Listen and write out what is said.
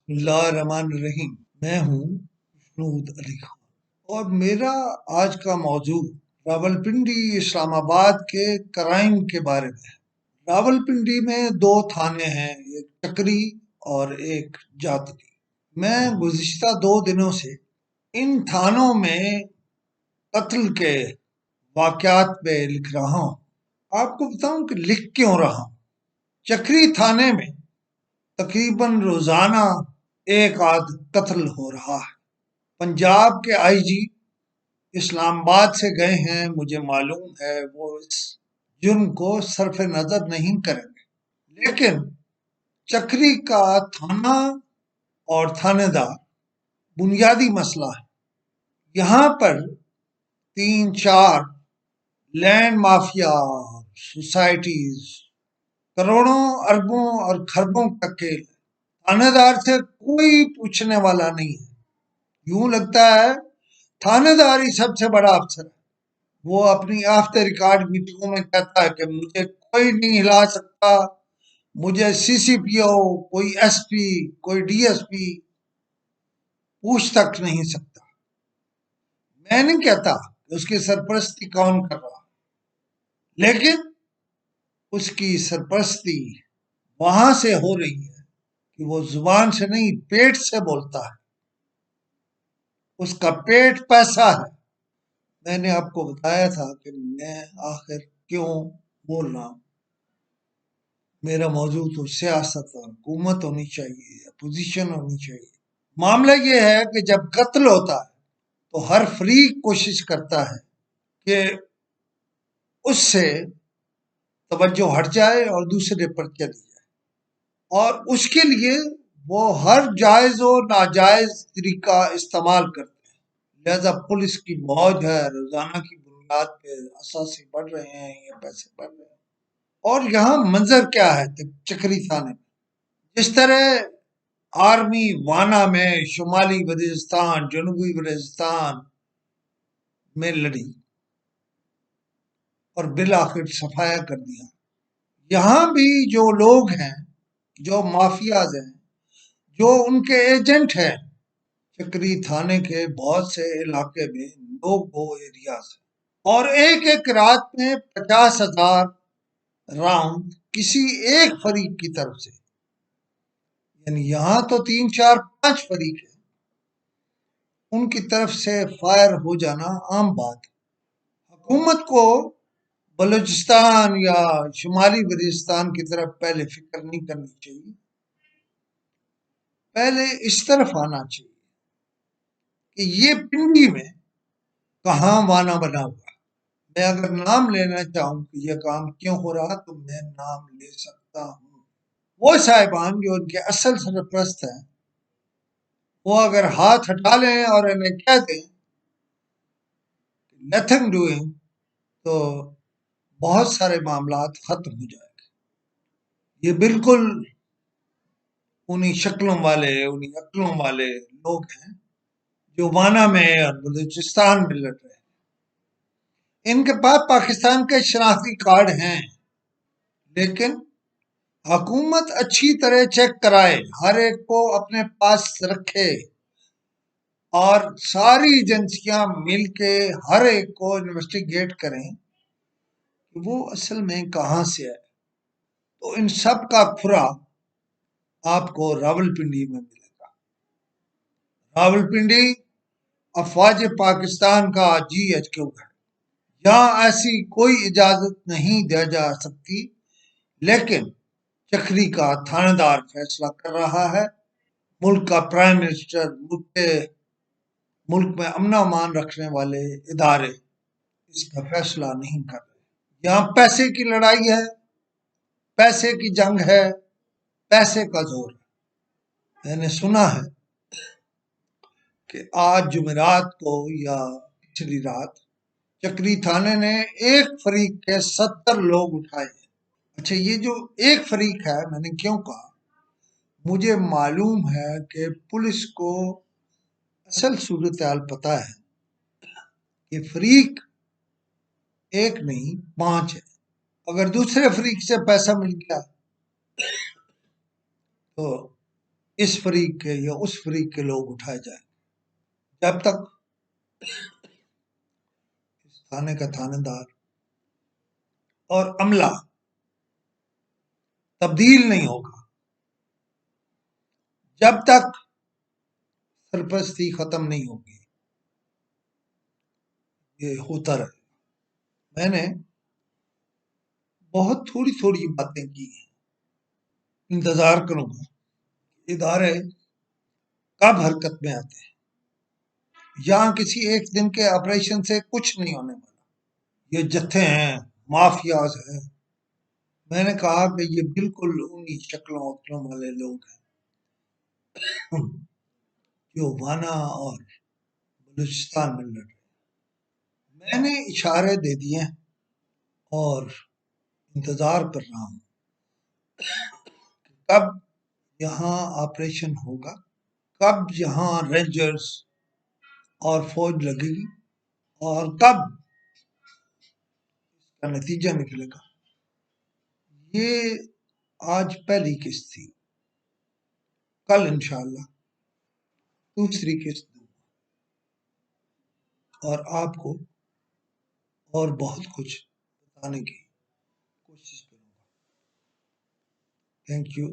बिस्मिल्लाहिर्रहमानिर्रहीम। मैं हूँ महमूद अली खान और मेरा आज का मौजू रावलपिंडी इस्लामाबाद के क्राइम के बारे में है। रावलपिंडी में दो थाने हैं, एक चक्री और एक जातरी। मैं गुज़िश्ता 2 दिनों से इन थानों में कत्ल के वाक़यात पे लिख रहा हूँ। आपको बताऊं कि लिख क्यों रहा हूँ। चक्री थाने में तकरीबन रोजाना एक आध कत्ल हो रहा है। पंजाब के आईजी इस्लामाबाद से गए हैं, मुझे मालूम है वो इस जुर्म को सरफ नजर नहीं करेंगे, लेकिन चक्री का थाना और थानेदार बुनियादी मसला है। यहाँ पर 3-4 लैंड माफिया सोसाइटीज करोड़ों अरबों और खरबों का खेल। थानेदार से कोई पूछने वाला नहीं है। यूं लगता है थानेदार ही सबसे बड़ा अफसर है। वो अपनी ऑफ द रिकॉर्ड मीटिंगों में कहता है कि मुझे कोई नहीं हिला सकता, मुझे सीसीपीओ, कोई एसपी, कोई डीएसपी पूछ तक नहीं सकता। मैं नहीं कहता कि उसकी सरपरस्ती कौन कर रहा, लेकिन उसकी सरपरस्ती वहां से हो रही है कि वो जुबान से नहीं पेट से बोलता है। उसका पेट पैसा है। मैंने आपको बताया था कि मैं आखिर क्यों बोल रहा हूं। मेरा मौजू तो सियासत और हुकूमत होनी चाहिए, अपोजिशन होनी चाहिए। मामला ये है कि जब कत्ल होता है तो हर फरीक कोशिश करता है कि उससे तवज्जो हट जाए और दूसरे पर चली जाए, और उसके लिए वो हर जायज और नाजायज तरीका इस्तेमाल करते हैं। लिहाजा पुलिस की मौज है, रोजाना की बुनियाद पे असासे बढ़ रहे हैं, ये पैसे बढ़ रहे हैं। और यहाँ मंजर क्या है चक्री थाने में। जिस तरह आर्मी वाना में शुमाली वजीरिस्तान, जनूबी वजीरिस्तान में लड़ी और बिल आखिर सफाया कर दिया, यहाँ भी जो लोग हैं, जो माफियाज हैं, जो उनके एजेंट हैं, चक्री थाने के बहुत से इलाके में नो गो एरियाज है, और एक एक रात में 50,000 राउंड किसी एक फरीक की तरफ से। यानी यहाँ तो 3-4-5 फरीक है, उनकी तरफ से फायर हो जाना आम बात है। हुकूमत को बलूचिस्तान या शुमाली वजीरिस्तान की तरफ पहले फिक्र नहीं करनी चाहिए, पहले इस तरफ आना चाहिए कि ये पिंडी में कहाँ वाना बना हुआ। मैं अगर नाम लेना चाहूं कि यह काम क्यों हो रहा तो मैं नाम ले सकता हूँ। वो साहिबान जो उनके असल सरपरस्त हैं, वो अगर हाथ हटा लें और इन्हें कह दें नथिंग डूइंग, तो बहुत सारे मामला खत्म हो जाएंगे। ये बिल्कुल उन्हीं शक्लों वाले, उन्हीं अक्लों वाले लोग हैं जो वाना में और बलूचिस्तान में लड़ रहे हैं। इनके पास पाकिस्तान के शनाख्ती कार्ड हैं, लेकिन हुकूमत अच्छी तरह चेक कराए, हर एक को अपने पास रखे, और सारी एजेंसियां मिलके हर एक को इन्वेस्टिगेट करें कि वो असल में कहां से है। तो इन सब का खुरा आपको रावलपिंडी में मिलेगा। रावलपिंडी अफवाज पाकिस्तान का GHQ है। यहाँ ऐसी कोई इजाजत नहीं दी जा सकती, लेकिन चक्री का थानेदार फैसला कर रहा है। मुल्क का प्राइम मिनिस्टर, मुल्क में अमन अमान रखने वाले इदारे इसका फैसला नहीं कर रहे। यहाँ पैसे की लड़ाई है, पैसे की जंग है, पैसे का जोर है। मैंने सुना है कि आज जुमेरात को या पिछली रात चक्री थाने ने एक फरीक के 70 लोग उठाए। अच्छा, ये जो एक फरीक है, मैंने क्यों कहा, मुझे मालूम है कि पुलिस को असल सूरत हाल पता है कि फरीक एक नहीं 5 है। अगर दूसरे फरीक से पैसा मिल गया तो इस फरीक के या उस फरीक के लोग उठाए जाए। जब तक इस थाने का थानेदार और अमला तब्दील नहीं होगा, जब तक सरपरस्ती खत्म नहीं होगी, ये होता रहे। मैंने बहुत थोड़ी थोड़ी बातें की हैं। इंतजार करूंगा इदारे कब हरकत में आते हैं। यहां किसी एक दिन के ऑपरेशन से कुछ नहीं होने वाला। ये जत्थे हैं, माफियाज हैं। मैंने कहा कि ये बिल्कुल उन्हीं शक्लों वक्लों वाले लोग हैं जो वाना और बलूचिस्तान में लड़ रहे। मैंने इशारे दे दिए और इंतजार कर रहा हूं कब यहाँ ऑपरेशन होगा, कब यहाँ रेंजर्स और फौज लगेगी और कब इसका नतीजा निकलेगा। ये आज पहली किस्त थी, कल इंशाल्लाह दूसरी किस्त दूंगा और आपको और बहुत कुछ बताने की कोशिश करूंगा। Thank you.